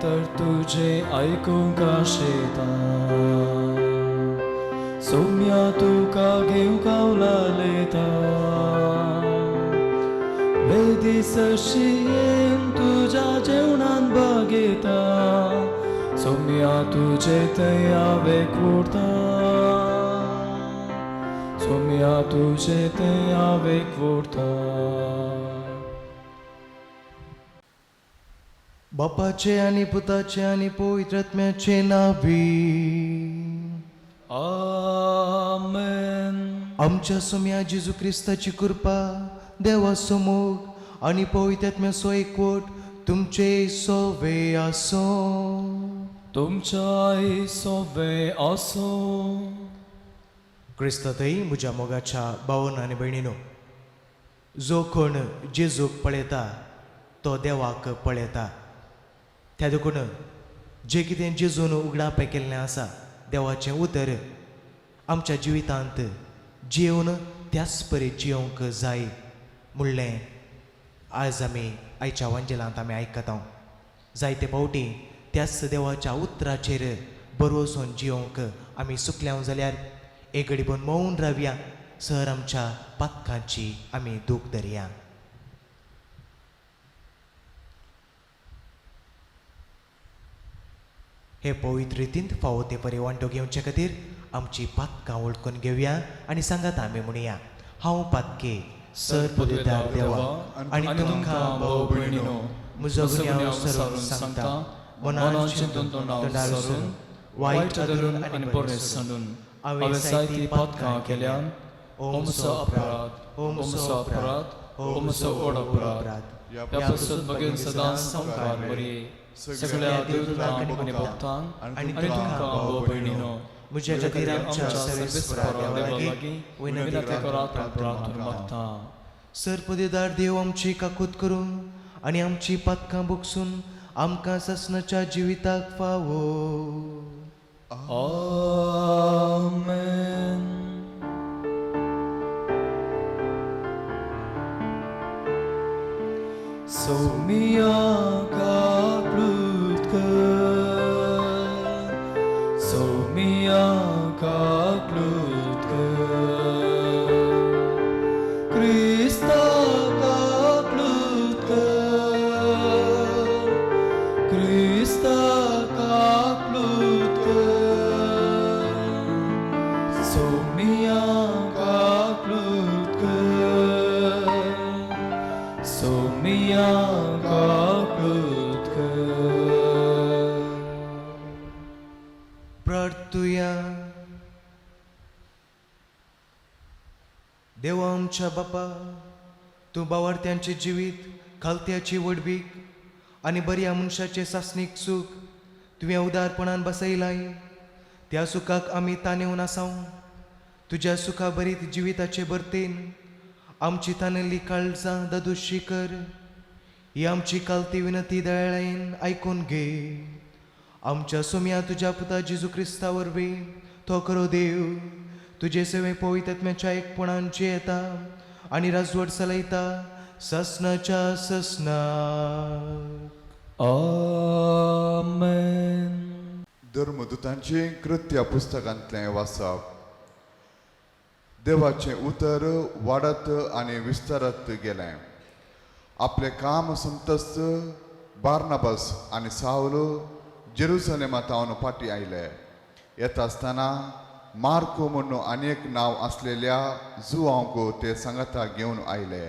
तर तुझे ऐकूंक शेता सौम्या तुका घेवंका उलालेता वेदीसशी येन तुझ्या जेवणान बगेता सौम्या तुझे तया वेकवोरता सौम्या तुझे तया वेकवोरता बापाचे आणि पुताचे आणि पवित्रात्म्याचे नावी आमेन. आमच्या सोम्या जेजू ख्रिस्ताची कृपा देवा समोर आणि पवित्रात्म्याचो एकवट तुमचे सोवे आसो. तुमच्या सोवे असो. क्रिस्तातय म्हज्या मोगाच्या भावन आनी भयणीनो, जो कोण जेजूक पळयता तो देवाक पळयता. त्या देखून जे कितें जेजून उगडापय केल्लें आसा देवाचें उतर आमच्या जिवितांत जिवन त्याच परी जियोंक जाय म्हणलें आज आमी आयच्या वांजेलांत आमी आयकता. जायते फावटी त्याच देवाच्या उतराचेर बरोवसून जियोंक आमी सुकल्या जाल्यार एक घडीभर मौन रावया, सर आमच्या पातकांची आमी दूख धरया. हे पवित्र रितींत फावो ते परी वांटो घेवचे खातीर आमची पातकां वळखून घेवया आनी सांगात आमी म्हणया, हांव पातके सर पदवीदार देवा आनी तुमकां भाव भयणीनो, म्हजो गुन्यांव सरून सांगता, मनान चिंतून तोंडार सरून वायट धरून आनी बरें सांडून हांवें जायतीं पातकां केल्यान ओ म्हजो अपराध, ओ म्हजो अपराध, ओ म्हजो व्हड अपराध. ह्या पासून बगेन सदांच संकार बरी सगळ्या देवतांक आनी भक्तांक आनी तुमकां भाव भयणीनो, म्हज्या खातीर आमच्या सर्वेस्परा देवा लागीं विनंती करात आनी प्रार्थना मागता. सर पदवीदार देव आमची काकूत करून आनी आमची पातकां भोगसून आमकां ससनाच्या जिविताक फावो. आमेन. सौम्या काकलूत कर, सौम्या काकलूत कर, क्रिस्ता काकलूत कर, क्रिस्ता काकलूत कर, सौम्या काकलूत कर, सौम्या काकलूत कर. प्रार्थुया. देवा आमच्या बापा, तूं भावार्थ्यांचे जिवीत खालत्याची वडवीक आनी बऱ्या मनशाचे सासणीक सुख तुवें उदारपणान बसयलाय. त्या सुखाक आमी तानेवन आसाव. तुज्या सुखा बरीत जिविताचे बर्तेन आमची तानेल्ली काळजां दादोशी कर. ही आमची कालती विनंती दयाळायेन आयकून घे. आमच्या सोम्या तुज्या पुता जेजू क्रिस्ता वरवीं तो खरो देव तुजे सेवे पवित्रात्म्याच्या एकपणान जियेता आनी राजवट चलयता ससनाच्या ससना. आमेन. धर्मदूतांचे कृत्या पुस्तकांतलें वाचप. देवाचें उतर वाडत आनी विस्तारत गेलें. आपलें काम संतस्त बार्नाबास आनी सावल जेरुसलेमांतावन फाटीं आयले. येता आसतना मार्को म्हणून आनी एक नांव आसलेल्या जुवांक ते सांगाता घेवन आयले.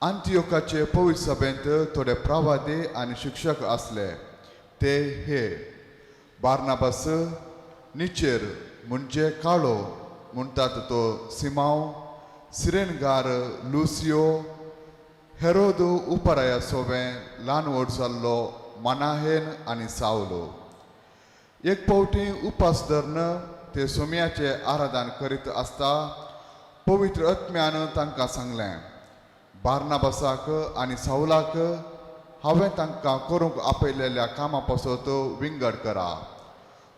अंतियोकाचे पवित्र सभेंत थोडे प्रवादी आनी शिक्षक आसले. ते हे बार्नाबास, निचेर म्हणजे काळो म्हणटात तो सिमाव, सिरेनगार लुसियो, हेरोद उपराया सोबें ल्हान व्हड जाल्लो मनाहेन आनी सावलो. एक फावटी उपास धरून ते सोम्याचे आराधन करीत आसता पवित्र आत्म्यान तांकां सांगलें, बार्नाबासाक आनी सावलाक हांवें तांकां करूंक आपयलेल्या कामा पासत विंगड करा.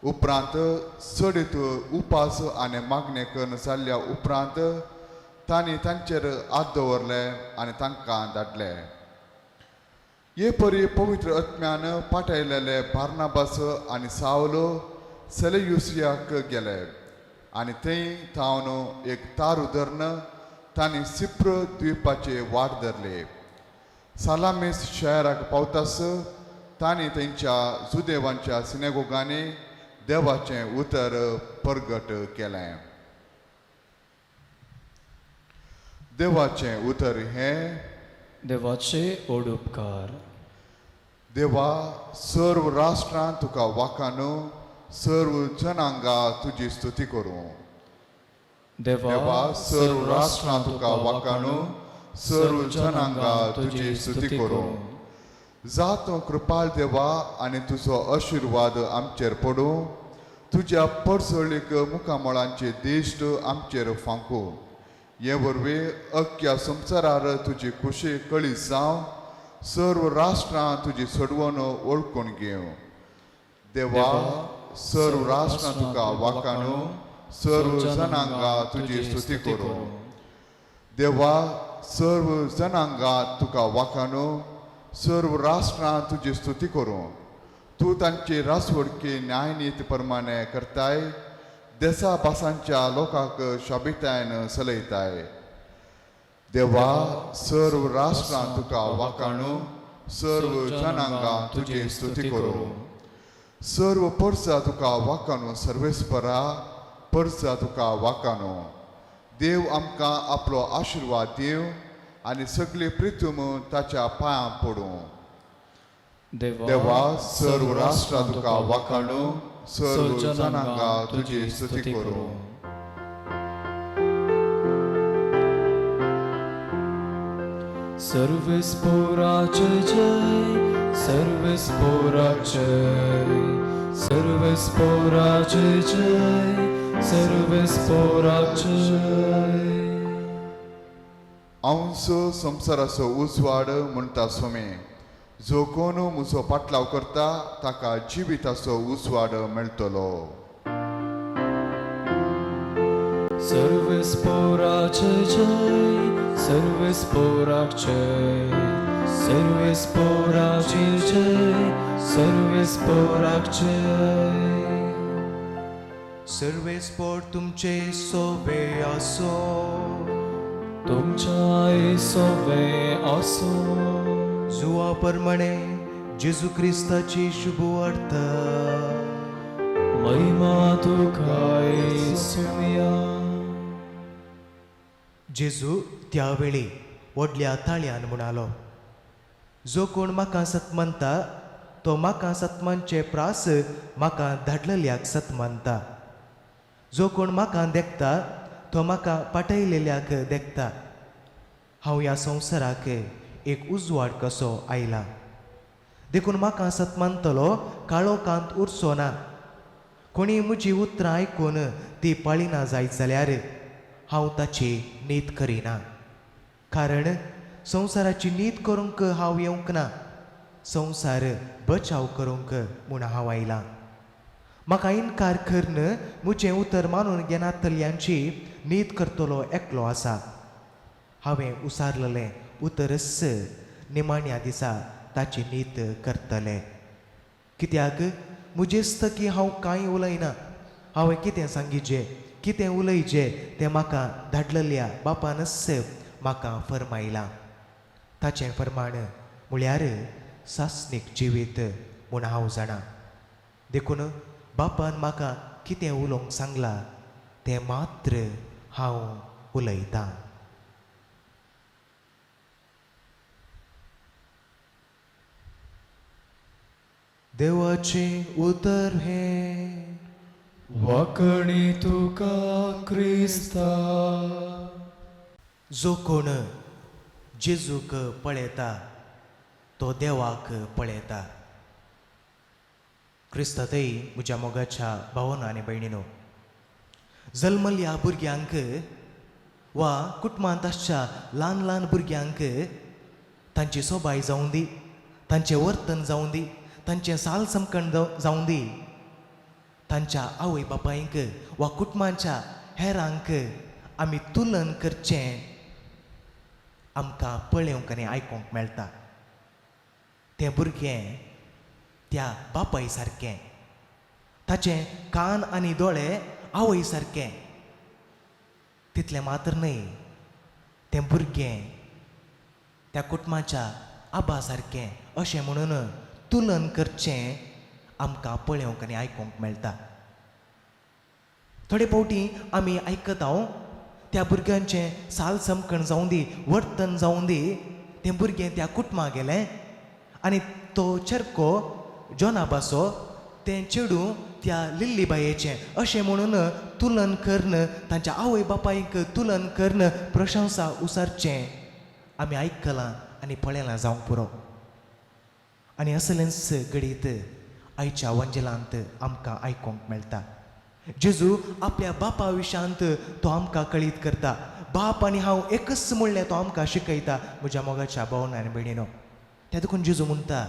उपरांत सडीत उपास आनी मागणे करून जाल्ल्या उपरांत तांणी तांचेर हात दवरले आनी तांकां धाडले. हे परी पवित्र आत्म्यान पाठयलेले बार्नाबास आनी सावलो सेलेयुसियाक गेले आनी थंय थावन एक तारू धरन तांणी सिप्र द्वीपाचे वाट धरले. सालामीस शहराक पावतास तांणी तेंच्या जुदेवांच्या सिनेगोगांनी देवाचें उतर परगट केलें. देवाचें उतर हें. देवाचे ओडुपकार. देवा, सर्व राष्ट्रां तुका वाखानो, सर्व जनांगा तुजी स्तुती करूं. देवा, सर्व राष्ट्रां तुका वाखानो, सर्व जनांगा तुजी स्तुती करूं. जातो कृपाळ देवा आनी तुजो आशिर्वाद आमचेर पडूं. तुज्या पडसळीक मुखामळांचे दिश्ट आमचेर फांकू. हे वरवीं अख्ख्या संवसारार तुजी खुशी कळीत जावं. सर्व राष्ट्रां तुजी सडवण ओळखून घेवं. देवा, सर्व राष्ट्रां तुका वाखानो, सर्व जनांगा तुजी स्तुती करूं. देवा, सर्व जनांगा तुका वाखानो, सर्व राष्ट्रां तुजी स्तुती करूं. तूं तांची रासवडकी न्यायनीत प्रमाणे करताय. देसा भासांच्या लोकांक शाबितायेन चलयताय. देवा, सर्व राष्ट्रां तुका वाखाणो, सर्व जनांगा तुजी स्तुती करूं. सर्व परसा तुका वाखाणो सर्वेस्परा, परसा तुका वाखाणो. देव आमकां आपलो आशिर्वाद दिवं आनी सगळी प्रितूम ताच्या पांयां पडूं. देवा, सर्व राष्ट्रां तुका वाखाणो, सर्व जनांगा तुजी स्तुती करूं. सर्वेस्पोराचे जय, सर्वेस्पोराचे, सर्वेस्पोराचे जय, सर्वेस्पोराचे जय. हांव संवसाराचो उजवाड म्हणटा सोमे. जो कोण म्हजो पाटलाव करता ताका जिविताचो उजवाड मेळटलो. सर्वेस्पोराचे जय, सर्वेस्पोराचे, सर्वेस्पोराचे जय, सर्वेस्पोराचे. सर्वेस्पोर तुमचे सोवे आसो, तुमच्या सोवे आसो. जुवा प्रमाणे जेजू क्रिस्ताची शुभ वार्ता. महिमा तुका येसुया. जेजू त्यावेळी व्हडल्या ताळ्यान म्हणालो, जो कोण म्हाका सतमनता तो म्हाका सतमानचे प्रास म्हाका धाडलेल्याक सतमनता. जो कोण म्हाका देखता तो म्हाका पाठयलेल्याक देखता. हांव ह्या संवसाराक एक उजवाड कसो आयला. देखून म्हाका सतमानतलो काळो कांत उरचो ना. कोणी म्हजी उतरां आयकून ती पाळिना जायत जाल्यार हांव ताची नीत करिना. कारण संवसाराची नीत करूंक हांव येवंक ना, संवसार बचाव करूंक म्हूण हांव आयलां. म्हाका इन्कार करन म्हजें उतर मानून घेनातल्यांची नीत करतलो एकलो आसा. हांवें उसारलेलें उतरस निमाण्या दिसा ताची नीत करतले. कित्याक म्हजेस्तकी हांव कांय उलयना. हांवें कितें सांगिचें, कितें उलयचें तें म्हाका धाडलेल्या बापानच म्हाका फरमायलां. ताचें फरमाण म्हळ्यार सासणीक जिवीत म्हूण हांव जाणा. देखून बापान म्हाका कितें उलोवंक सांगलां तें मात्र हांव उलयतां. देवाचें उतर हें. वाकणी तुका क्रिस्ता. जो कोण जेजूक पळयता तो देवाक पळयता. क्रिस्तातय म्हज्या मोगाच्या भावांनो आनी भयणीनो, जल्मल्या भुरग्यांक वा कुटुंबांत आसच्या ल्हान ल्हान भुरग्यांक तांची सोबाय जावं दी, तांचें वर्तन जावं दी, तांचें साल समकण जावं दी, तांच्या आवय बापायक वा कुटुंबाच्या हेरांक आमी तुलन करचें आमकां पळोवंक आनी आयकूंक मेळटा. तें भुरगें त्या बापाय सारकें, ताचे कान आनी दोळे आवय सारकें. तितलें मात्र न्हय, तें भुरगें त्या कुटुंबाच्या आबा सारकें अशें म्हणून तुलन करचें आमकां पळोवंक आनी आयकूंक मेळटा. थोडे फावटी आमी आयकता त्या भुरग्यांचें साल समकण जावं दी, वर्तन जावं दी, तें भुरगें त्या कुटुंबाक गेलें आनी तो चेरको जोनाबासो तें चेडूं त्या लिल्ली बायेचें अशें म्हणून तुलन करून तांच्या आवय बापायक तुलन करून प्रशंसा उसारचें आमी आयकलां आनी पळयलां जावंक पुरो. आनी असलेंच घडीत आयच्या वंजलांत आमकां आयकूंक मेळटा. जेजू आपल्या बापा विशांत तो आमकां कळीत करता. बाप आनी हांव एकच म्हणलें तो आमकां शिकयता म्हज्या मोगाच्या भावन आनी भयणीनो. त्या देखून जेजू म्हणटा,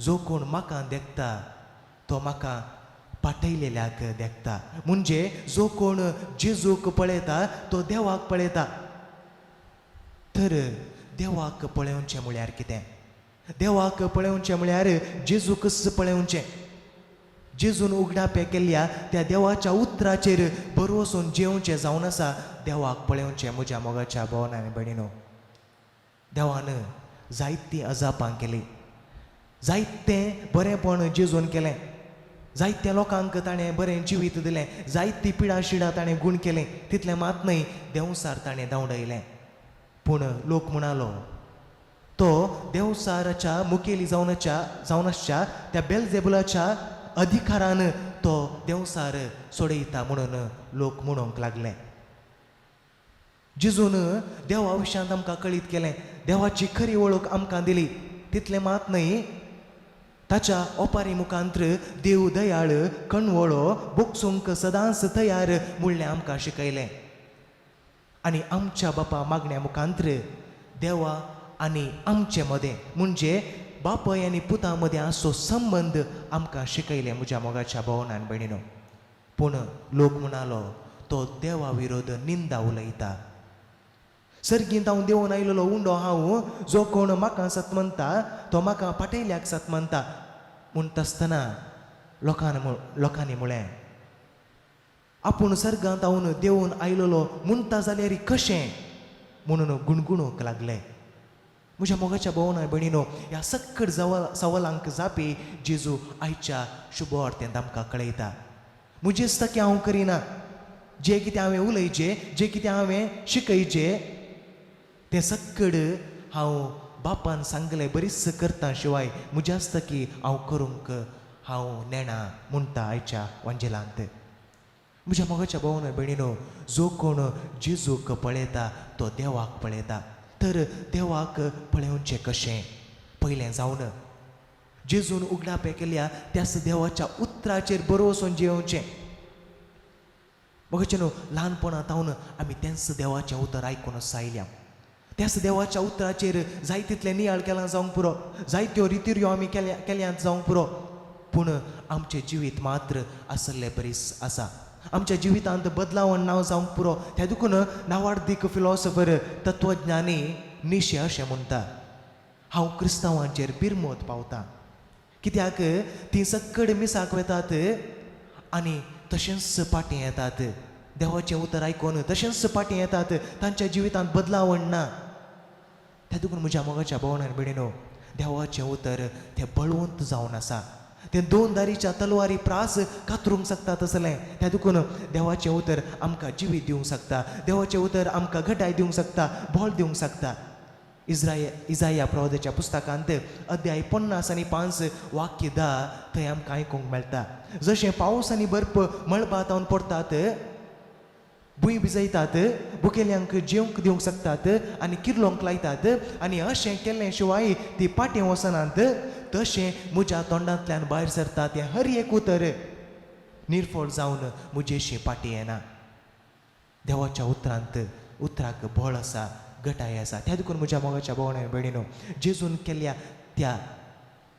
जो कोण म्हाका देखता तो म्हाका पाठयलेल्याक देखता. म्हणजे जो कोण जेजूक पळयता तो देवाक पळयता. तर देवाक पळोवचें म्हळ्यार कितें? देवाक पळोवचें म्हळ्यार जेजूकच पळोवचें. जेजून उगडापे केल्ल्या त्या देवाच्या उतराचेर बरोवसून जेवचें जावन आसा देवाक पळोवचें म्हज्या मोगाच्या भावन आनी भयणीनो. देवान जायतीं अजापां केलीं, जायतें बरेंपण जेजून केलें, जायत्या लोकांक ताणें बरें जिवीत दिलें, जायती पिडा शिडा ताणें गूण केलें. तितलें मात न्हय, देंवसार ताणें धांवडयलें. पूण लोक म्हणालो तो देंवसाराच्या मुखेली जावन आसच्या त्या बेलजेबुलाच्या अधिकारान तो देंवसार सोडयता म्हणून लोक म्हणूंक लागले. जेजून देवा विशांत आमकां कळीत केलें, देवाची खरी वळख आमकां दिली. तितलें मात न्हय, ताच्या ओपारी मुखांत्र देव दयाळ कणवळो बोगसूंक सदांच तयार म्हणलें आमकां शिकयलें. आनी आमच्या बापा मागण्या मुखांत्र देवा आनी आमचे मदें म्हणजे बापाय आनी पुता मदें आसो संबंद आमकां शिकयलें म्हज्या मोगाच्या भावन आनी भयणीनो. पूण लोक म्हणालो तो देवा विरोध निंदा उलयता. सर्गींत हांव देवून आयलोलो उंडो हांव, जो कोण म्हाका सत म्हणटा तो म्हाका पाठयल्याक सत म्हणटा. म्हणटा आसतना लोकांनी म्हळें, आपूण सर्गांत हांव देवून आयलोलो म्हणटा जाल्यार कशें म्हणून गुणगुणूंक लागले. म्हज्या मोगाच्या भावन आनी भयणीनो, ह्या सक्कड सवालांक जापी जेजू आयच्या शुभ वार्तेंत आमकां कळयता. म्हजेच तके हांव करिना, जें कितें हांवें उलयचें, जें कितें हांवें शिकयचें तें सक्कड हांव बापान सांगलें बरीच करता शिवाय म्हज्याच तकी हांव करूंक हांव नेणा म्हणटा आयच्या वंजलांत. म्हज्या मोगाच्या भावन आनी भयणीनो, जो कोण जेजूक पळयता तो देवाक पळयता. तर देवाक पळोवचें कशें? पयलें जावन जेजून उगडापे केल्ल्या त्याच देवाच्या उतराचेर बरोवसून जेवचें. मोगाचें न्हू, ल्हानपणांत हांव आमी तेंच देवाचें उतर आयकूनच आयल्या. त्याच देवाच्या उतराचेर जाय तितलें नियाळ केलां जावंक पुरो, जायत्यो रितीऱ्यो आमी केल्यात जावंक पुरो, पूण आमचें जिवीत मात्र आसलें बरीच आसा. आमच्या जिवितांत बदलावण नांव जावंक पुरो. त्या देखून नावार्दीक फिलॉसॉफर तत्वज्ञानी निशे अशें म्हणटा, हांव क्रिस्तांवांचेर बिरमोत पावता. कित्याक तीं सक्कड मिसाक वेतात आनी तशेंच फाटीं येतात. देवाचें उतर आयकून तशेंच फाटीं येतात, तांच्या जिवितांत बदलावण ना. त्या देखून म्हज्या मोगाच्या भावन आनी भयणीनो, देवाचें उतर तें बळवंत जावन आसा. तें दोन दारीच्या तलवारी प्रास कातरूंक शकता तसलें. त्या देखून देवाचें उतर आमकां जिवीत दिवंक शकता. देवाचें उतर आमकां घटाय दिवंक शकता, बोल दिवंक शकता. इजाया प्रवादाच्या पुस्तकांत अध्याय 50 आनी 5 वाक्य 10 थंय आमकां आयकूंक मेळटा. जशें पावस आनी बर्फ मळबातावन पडटात, भुंय भिजयतात, भुकेल्यांक जेवंक दिवंक शकतात आनी किर्लोंक लायतात, आनी अशें केल्ले शिवाय ती पाटी वचनात, तशें म्हज्या तोंडांतल्यान भायर सरता तें हर एक उतर निर्फळ जावन म्हजेशी पाटी येना. देवाच्या उतराक बळ आसा, घटाय आसा. त्या देखून म्हज्या मोगाच्या भावन आनी भयणीनो,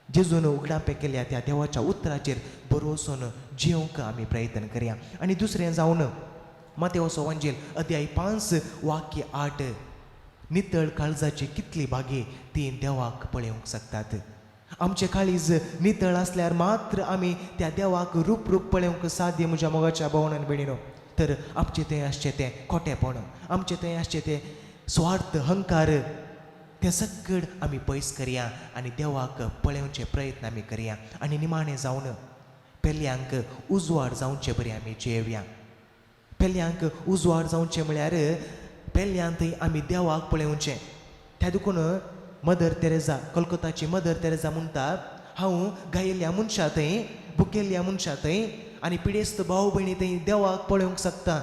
जेजून उगडापे केल्ल्या त्या देवाच्या उतराचेर बरोवसून जेवंक आमी प्रयत्न करया. आनी दुसरें जावन मातेवचो वंजेल अध्याय 5 वाक्य 8, नितळ काळजाची कितली भागी ती देवाक पळोवंक शकतात. आमचे काळीज नितळ असल्यार मात्र आमी त्या देवाक रूप रूप पळोवंक साध्य म्हज्या मोगाच्या भोवणान बेणिनो. तर आमचे थंय आसचें तें खोटेपण, आमचे थंय आसचें तें स्वार्थ हंकार, तें सगळ आमी पयस करया आनी देवाक पळोवचे प्रयत्न आमी करया आनी निमाणें जावन पेल्ल्यांक उजवाड जावचे बरें आमी जेवया. पेल्ल्यांक उजवाड जावचें म्हळ्यार पेल्ल्यान थंय आमी देवाक पळोवचें. त्या देखून मदर तेरेजा, कोलकाताची मदर तेरेजा म्हणटा, हांव गायिल्ल्या मनशा थंय, भुकेल्ल्या मनशा थंय आनी पिडेस्त भाव भयणी थंय देवाक पळोवंक शकता.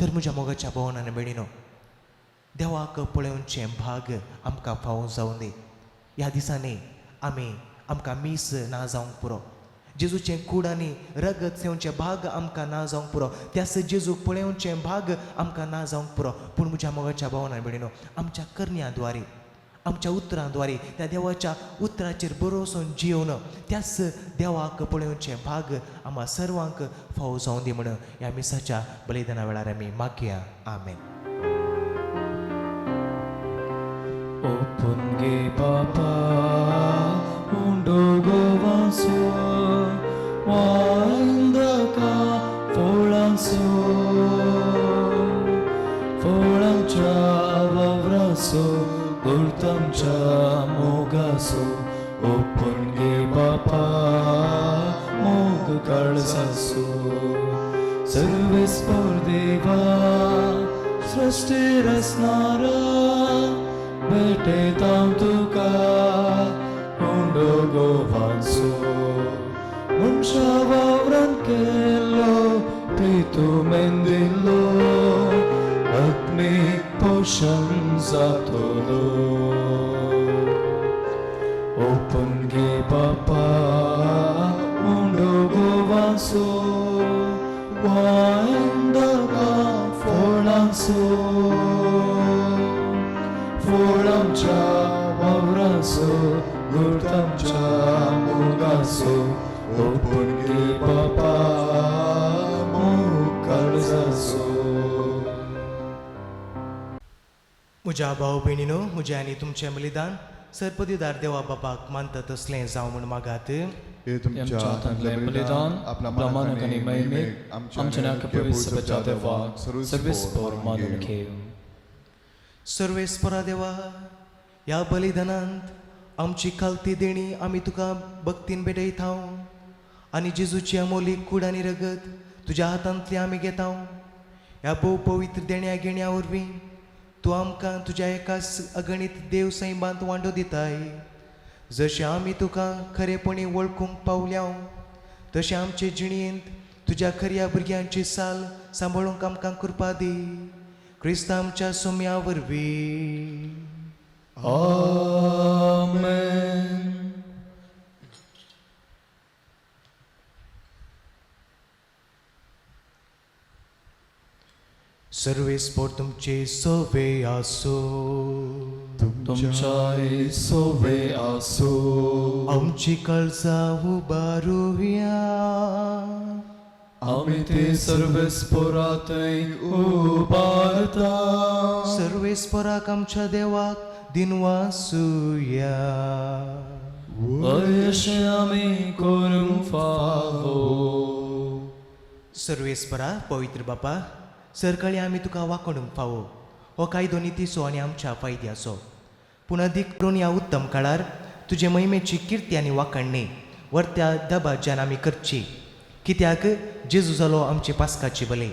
तर म्हज्या मोगाच्या भोवनान बेणिनो, देवाक पळोवचें भाग आमकां फावो जावं दी. ह्या दिसांनी आमकां मीस ना जावंक पुरो. जेजूचें कूड आनी रगत सेवचें भाग आमकां ना जावंक पुरो. त्यास जेजूक पळोवचें भाग आमकां ना जावंक पुरो. पूण म्हज्या मोगाच्या भावनान बेणिनो, आमच्या करण्याद्वारे, आमच्या उतरांद्वारे त्या देवाच्या उतराचेर बरोवसून जियोवन त्याच देवाक पळोवचें भाग आम्हा सर्वांक फावो जावं दी म्हणून ह्या मिसाच्या बलिदाना वेळार आमी मागया. आमेन. Opunge papa undogo vanso wandaka folanso folamcha vavraso ultamcha mogaso. Opunge papa mog kalsaso Sarves पर देवा सृष्टी रचणारा भेटे ताम तुका उंडोगो वांसो मनशा वावरान केलो ते तुमेन दिलो आत्मीक पोषण जातलो. ओपन गे बापा उंडोगो वांसो वांडका फोलांसो फोलांच्या वावरांसो गुर्तांच्या मोगासो. ओपन गे बापा मोकाळजासो. म्हज्या भाव भयणीनो, म्हजें आनी तुमचें बलिदान सरपदीदार देवा बापाक मानता तसलें जावं म्हण मागात. हे तुमच्या आमच्या बलिदान आपल्या मनाक आनी महिमेक आमच्या नाक्या सभेच्या देवाक सर्वेस्पर मानून घेव. सर्वेस्परा देवा, ह्या बलिदानांत आमची खालती देणी आमी तुका भक्तीन भेटयता आनी जेजूची अमोलीक कूड आनी रगत तुज्या हातांतली आमी घेता. ह्या भोव पवित्र देण्या घेण्या वरवीं तूं आमकां तुज्या एकाच अगणीत देव सैमांत वांटो दिताय. जशें आमी तुका खरेपणी वळखूंक पावल्या तशें आमचे जिणेंत तुज्या खऱ्या भुरग्यांची साल सांबाळूंक आमकां कृपा दी. क्रिस्त आमच्या सोम्या वरवीं. आमेन. सर्वेस्पर तुमचे सवे आसो. तुमच्या सोवे आसो. आमची काळजां उबारुया. आमी ते सर्वेस्परांतय उबारता. सर्वेस्पराक आमच्या देवाक दिनवासुया. अशें आमी करूंक फावो. सर्वेस्परा पवित्र बापा, सरकाळी आमी तुका वाकोडूंक फावो. हो कायदो नितीचो आनी आमच्या फायद्याचो. पूण अदीक करून ह्या उत्तम काळार तुजे महिमेची किर्ती आनी वाखाणणी वर्त्या दबाज्यान आमी करची. कित्याक जेजू जालो आमची पास्काची बली.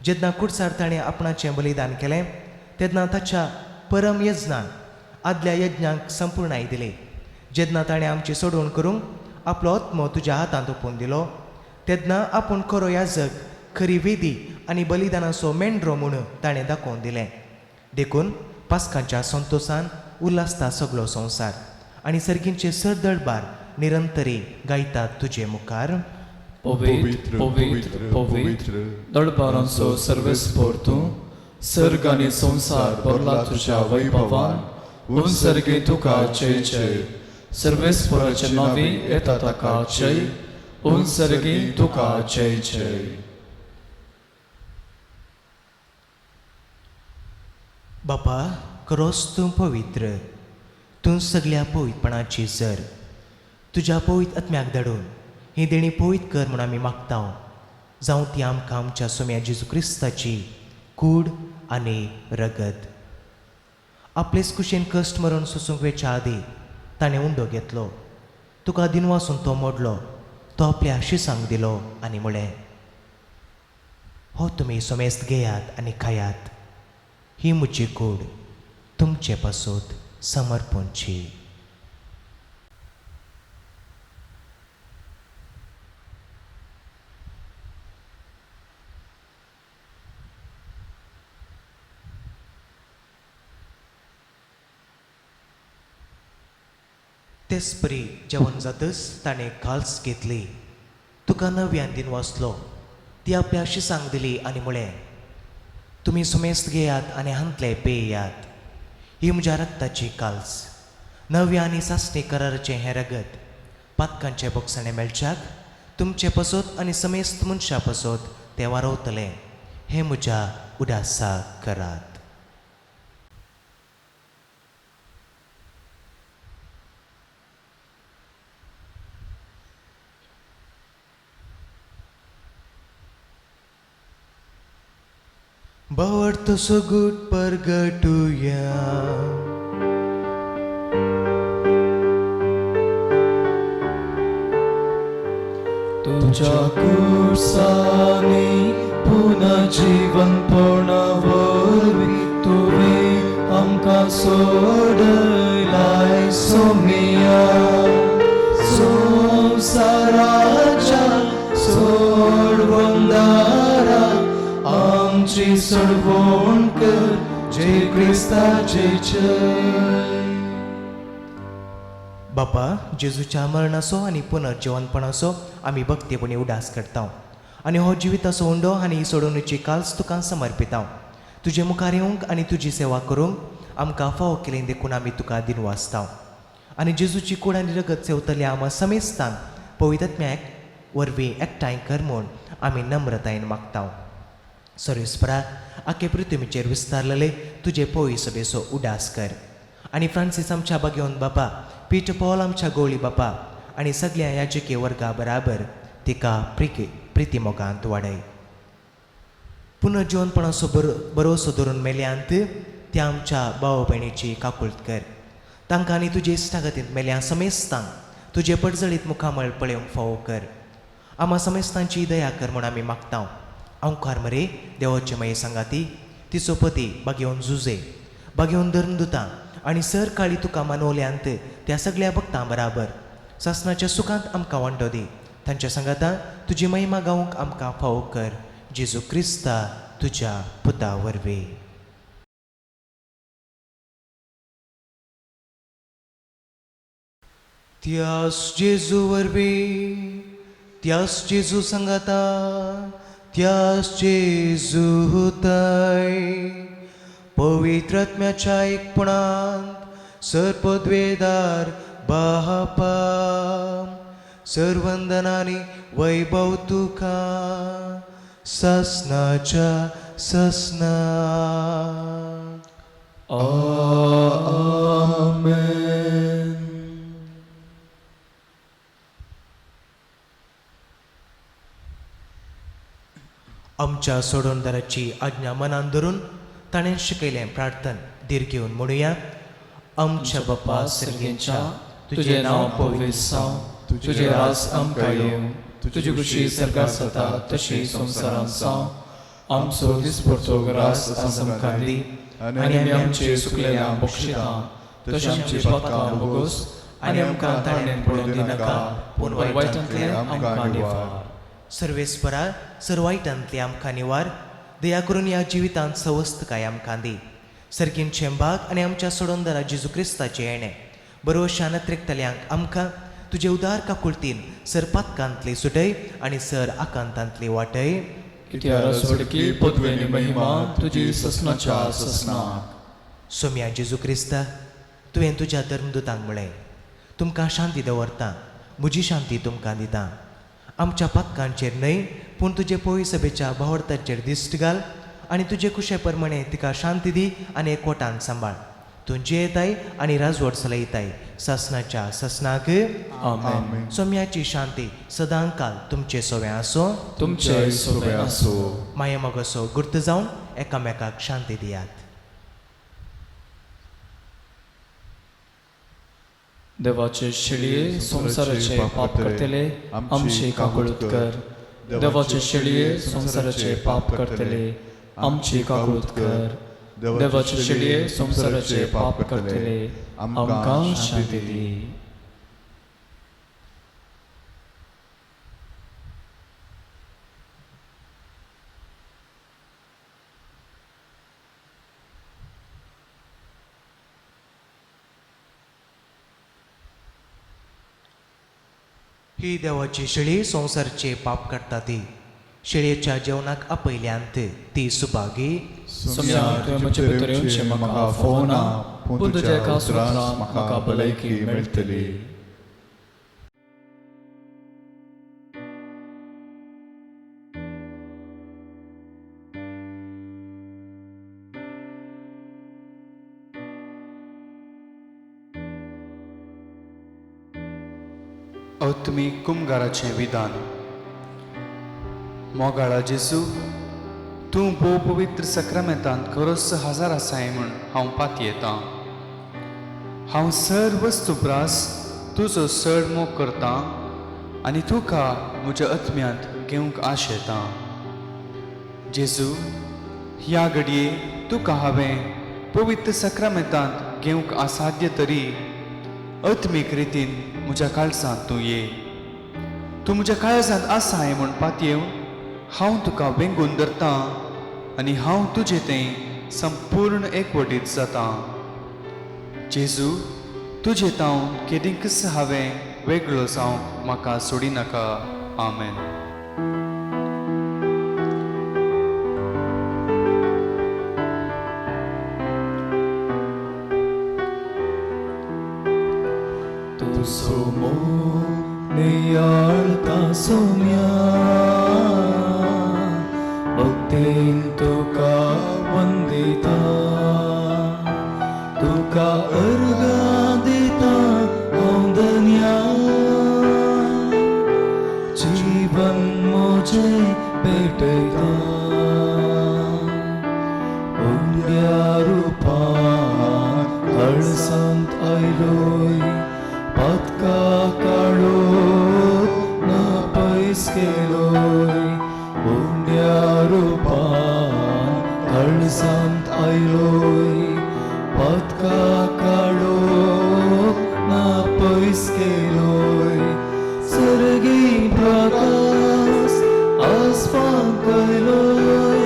जेन्ना कुडसार ताणें आपणाचें बलिदान केलें तेन्ना ताच्या परम यज्ञान आदल्या यज्ञाक संपूर्णाय दिली. जेन्ना ताणें आमची सोडवण करूंक आपलो आत्मो तुज्या हातांत ओपून दिलो तेन्ना आपूण खरो याजक, खरी वेदी आनी बलिदानाचो मेंढरो म्हूण ताणें दाखोवन दिलें. देखून पास्काच्या संतोशान उल्हासता सगळो संवसार आनी सर्गींचे सरदळबार निरंतरी गायतात तुजे मुखार. पवित्र पवित्र पवित्र दळबारांचो सर्वेस्पर तूं. सर्ग आनी संवसार भरला तुज्या वैभवान. उंसर्गी तुका जय जय. सर्वेस्पराचे नांवी येता ताका जय. उंसर्गी तुका जय जय. बापा, खरोच तूं पवित्र. तूं सगळ्या पवित्रपणाची जर तुज्या पवित्र आत्म्याक धाडून ही देणी पवित्र कर म्हूण आमी मागता जावं ती आमकां आमच्या सोम्या जेजू क्रिस्ताची कूड आनी रगत. आपलेच कुशेन कश्ट मरून सोसूंक वेच्या आदी ताणें उंडो घेतलो. तुका दिनवासून तो मोडलो. तो आपल्या शिसांक दिलो आनी म्हळें, हो तुमी सोमेस्त घेयात आनी खायात. ही म्हजी कूड तुमचे पासून समर्पणची. तेच परी जेवण जातच ताणें काल्स घेतली. तुका नव्यान दिन वाचलो. ती आपल्या शिसांक दिली आनी म्हळें, तुमी सुमेस्त घेयात आनी हांतले पेयात. ही म्हज्या रक्ताची काल्स, नव्या आनी सासणी कराराचें हें रगत पातकांचे बोगसणे मेळच्याक तुमचे पसोत आनी समेस्त मनशा पसोत तें वारवतलें. हें म्हज्या उदासाक करात. Bawarto sugut pergeduya तुझ्या कुर्सानी पुन्हा जीवन पणावरवी तुवें आमकां सोडलाय सोमिया. संसाराच्या सोडवंदारा आमची सोडवण कर जे क्रिस्ताचे जय. बापा, जेजूच्या मरणाचो आनी पुनर्जीवनपणाचो आमी भक्तीपणी उडास करता आनी हो जिविताचो उंडो आनी सोडवणुची काल्स तुका समर्पिता. तुजे मुखार येवंक आनी तुजी सेवा करूंक आमकां फावो केलें देखून आमी तुका दिनवासता. आनी जेजूची कूड आनी रगत सेवतल्या आमा समेस्तान पवित्र आत्म्याक वरवीं एकठांय कर म्हूण आमी नम्रतायेन मागता. सर्वेस्परा, आखे पृथ्वीचेर विस्तारलेले तुजे पवित्र सभेचो उडास कर. आनी फ्रांसीस आमच्या बागेवन बापा, पीटर पॉल आमच्या गवळी बापा आनी सगळ्या याजकी वर्गा बराबर तिका प्रितीमोगांत वाडय. पुनर्जीवनपणाचो भरोसो धरून मेल्यांत त्या आमच्या भाव भयणीची काकुळट कर. तांकां आनी तुजे इश्टागतींत मेल्या समेस्तांक तुजे पडजळीत मुखामळ पळोवंक फावो कर. आमा समेस्तांची दया कर म्हूण आमी मागता. ओंकार मरे देवाचे मये सांगाती, तिचो पती बागेवन जुजे, बागेवन धर्मदुतां आनी सर काळी तुका मानवल्यांत त्या सगळ्या भक्तां बराबर सासणाच्या सुखांत आमकां वांटो दी. तांच्या सांगाता तुजी महिमा गावंक आमकां फावो कर. जेजू क्रिस्ता तुज्या पुता वरवीं. त्यास जेजू वरवीं, त्यास जेजू सांगाता, त्यास जेजू थंय पवित्र आत्म्याच्या एकपणांत सर्पद्वेदार बापा सर्वंदनानी वैभव तुका ससनाच्या ससना. आमेन. आमच्या सोडवणदाराची आज्ञा मनान धरून ताणें शिकयलें प्रार्थन धीर घेवन म्हणुया. आमच्या बापा सर्गेच्या, तुझे नाव पवित्र जावं, तुझे राज आमकां येवं, तुजी खुशी सरकार जाता तशी संवसारांत जावं. आमचो दिसपरचो रास आज आमकां दी आनी आमी आमचे सुकलेल्यांक बक्षिता तशें आमची पातकां भोगोस आनी आमकां ताणेन पडोवन दिनाका पूण वायटांतले आमकां निवार. सर्वेस्परा, सर्वायटांतले आमकां निवार. दया करून ह्या जिवितांत सवस्तकाय आमकां दी. सर्गींचे भाग आनी आमच्या सोडवणदारा जेजू क्रिस्ताचें येणें बरोवश्या नत्रेकतल्यांक आमकां तुजे उदार काकुळतीन सर पातकांतली सुटय आनी सर आकांतांतली वाटय. कित्या रसवडकी पदवेनी महिमा तुजी ससनाच्या ससनाक. सोम्या जेजू क्रिस्ता, तुवें तुज्या धर्मदुतांक म्हळें, तुमकां शांती दवरता, म्हजी शांती तुमकां दिता. आमच्या पातकांचेर न्हय पूण तुजे पवित्र सभेच्या भावार्थाचेर दिश्ट घाल आनी तुजे कुशे प्रमाणे तिका शांती दी आनी एकवटान सांबाळ. तूं जेताय आनी राजवट चलयताय ससनाच्या ससनाक आमेन. सोम्याची शांती सदांकाल तुमचे सोवे आसो. तुमचे सोबे आसो. माया मोगसो गुर्त जावन एकामेकाक शांती दियात. देवाचे शिळये संसाराचे पाप करतले आमची काकुळत कर. देवाचे शिळये संसाराचे पाप करतले आमची काकुळत कर. देवाचे शिळये संसाराचे पाप करतले आमकां शांती दी. ही देवाची शिळी संसारचे पाप करता ती. शिळयेच्या जेवणाक आपयल्यांत ती सुभागी. सोम्या तुवें म्हजे भितर येवचें म्हाका फोव ना, पूण तुज्या एका सुत्रान म्हाका भलायकी मेळटली. अवतमीक कुमगाराचें विधान. मोगाळा जेजू, तूं भोव पवित्र सक्रामेंतांत खरोच हाजार आसाय म्हूण हांव पातयेतां. हांव सर्व वस्तुप्रास तुजो चड मोग करतां आनी तुका म्हज्या आत्म्यांत घेवंक आशेतां. जेजू, ह्या घडये तुका हांवें पवित्र सक्रामेंतांत घेवंक असाध्य तरी आत्मीक रितीन म्हज्या काळजांत तूं ये. तूं म्हज्या काळजांत आसाय म्हूण पातयेवन हांव तुका वेंगून धरतां आनी हांव तुजें तें संपूर्ण एकवटीत जातां. जेजू, तुजें तावन केदींकच हांवें वेगळो जावंक म्हाका सोडिनाका. आमेन. सोमो नियाळता सोम्या भक्तीन तुका वंदिता. तुका अर्गा दिता हांव धन्या. जीवन मोजे भेटयता उंड्या रुपान कळसांत आयलोय. पातका काढो ना पैस केलोय. उंड्या रुपान कळसांत आयलोय. पातका काढो ना पैस केलोय. सर्गी प्रकाश आसपाक गयलोय.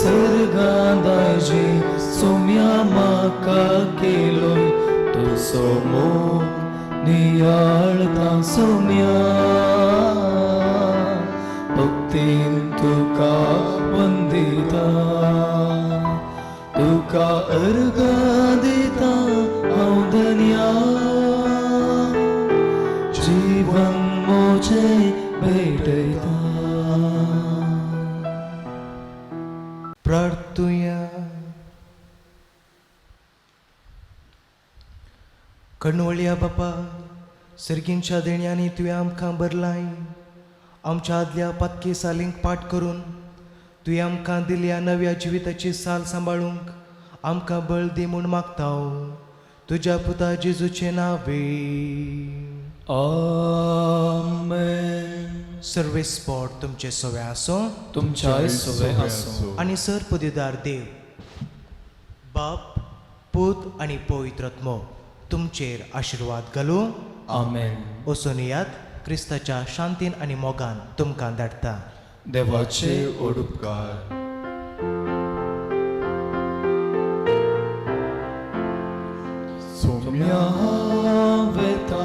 सर्गांत आयजी सोम्या म्हाका केलोय. तुजो मोग नियाळता सोम्या भक्तीन तुका वंदिता. तुका अर्गा दिता हांव धन्या. जीवन मोजे भेटयता. प्रार्थुया. कणवळ्या बापा, सर्गींच्या देण्यांनी तुवें आमकां भरलाय. आमच्या आदल्या पातके सालींक पाठ करून तुवें आमकां दिल्या नव्या जिविताची साल सांबाळूंक आमकां बळ दी म्हूण मागतां. तुज्या पुता जेजूचे नांवे. आमेन. सर्वेस्पोट तुमचे सोवे आसो. तुमच्या सोबे आसो. आनी सर पदवीदार देव बाप, पूत आनी पवित्र आत्मो तुमचेर आशिर्वाद घालूं. आमेन. वचून येयात. क्रिस्ताच्या शांतीन आनी मोगान तुमकां धाडटा. देवाचे उपकार. सोम्या वेता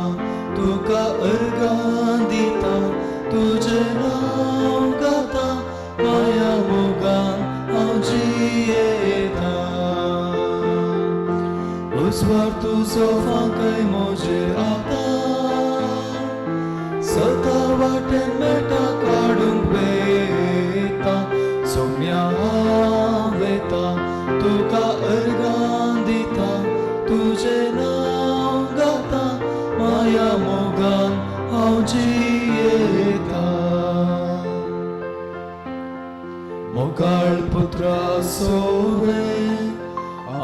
तुका अर्गां दिता. तुजें नांव गाता माया मोगान हांव जियेता. उजवाड तुजो फांकय म्हजेर आता. सता वाटेन मेटा काडूंक वेता. सोम्या वेता तुका अर्गां दिता. येता मोकाळ पुत्रा सोवे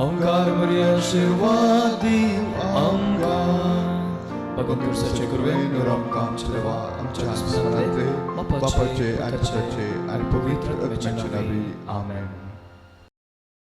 आमकां बरी आशिर्वादी आमकां भगवंत कृष्णाचे कृपेन आमकां आमचे देवा आमच्या स्मरणांतले बापाचे आनी पुताचे आनी पवित्र आत्म्याचे नांवी आमेन.